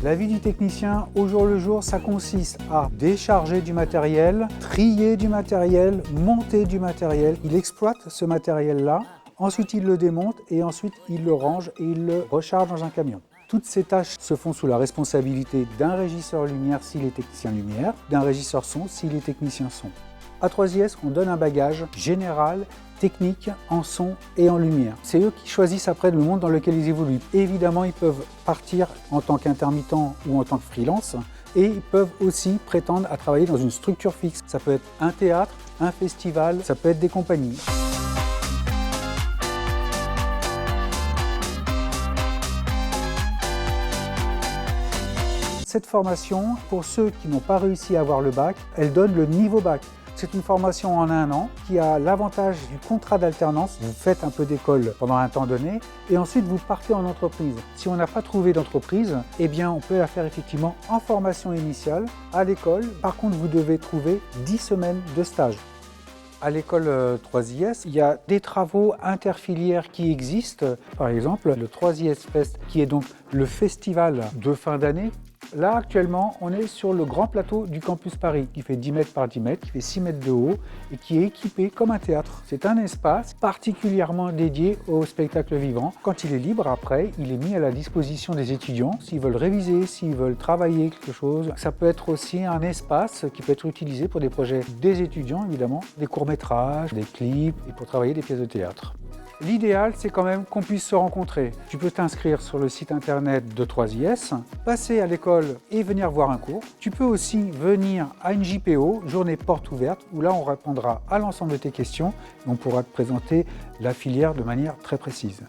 La vie du technicien au jour le jour, ça consiste à décharger du matériel, trier du matériel, monter du matériel. Il exploite ce matériel-là, ensuite il le démonte et ensuite il le range et il le recharge dans un camion. Toutes ces tâches se font sous la responsabilité d'un régisseur lumière s'il est technicien lumière, d'un régisseur son s'il est technicien son. À 3IS, on donne un bagage général, technique, en son et en lumière. C'est eux qui choisissent après le monde dans lequel ils évoluent. Évidemment, ils peuvent partir en tant qu'intermittent ou en tant que freelance et ils peuvent aussi prétendre à travailler dans une structure fixe. Ça peut être un théâtre, un festival, ça peut être des compagnies. Cette formation, pour ceux qui n'ont pas réussi à avoir le bac, elle donne le niveau bac. C'est une formation en 1 an qui a l'avantage du contrat d'alternance. Vous faites un peu d'école pendant un temps donné et ensuite vous partez en entreprise. Si on n'a pas trouvé d'entreprise, eh bien on peut la faire effectivement en formation initiale à l'école. Par contre, vous devez trouver 10 semaines de stage. À l'école 3IS, il y a des travaux interfilières qui existent. Par exemple, le 3IS Fest, qui est donc le festival de fin d'année. Là, actuellement, on est sur le grand plateau du Campus Paris, qui fait 10 mètres par 10 mètres, qui fait 6 mètres de haut et qui est équipé comme un théâtre. C'est un espace particulièrement dédié au spectacle vivant. Quand il est libre, après, il est mis à la disposition des étudiants s'ils veulent réviser, s'ils veulent travailler quelque chose. Ça peut être aussi un espace qui peut être utilisé pour des projets des étudiants, évidemment, des courts-métrages, des clips et pour travailler des pièces de théâtre. L'idéal, c'est quand même qu'on puisse se rencontrer. Tu peux t'inscrire sur le site internet de 3IS, passer à l'école et venir voir un cours. Tu peux aussi venir à une JPO, journée porte ouverte, où là on répondra à l'ensemble de tes questions et on pourra te présenter la filière de manière très précise.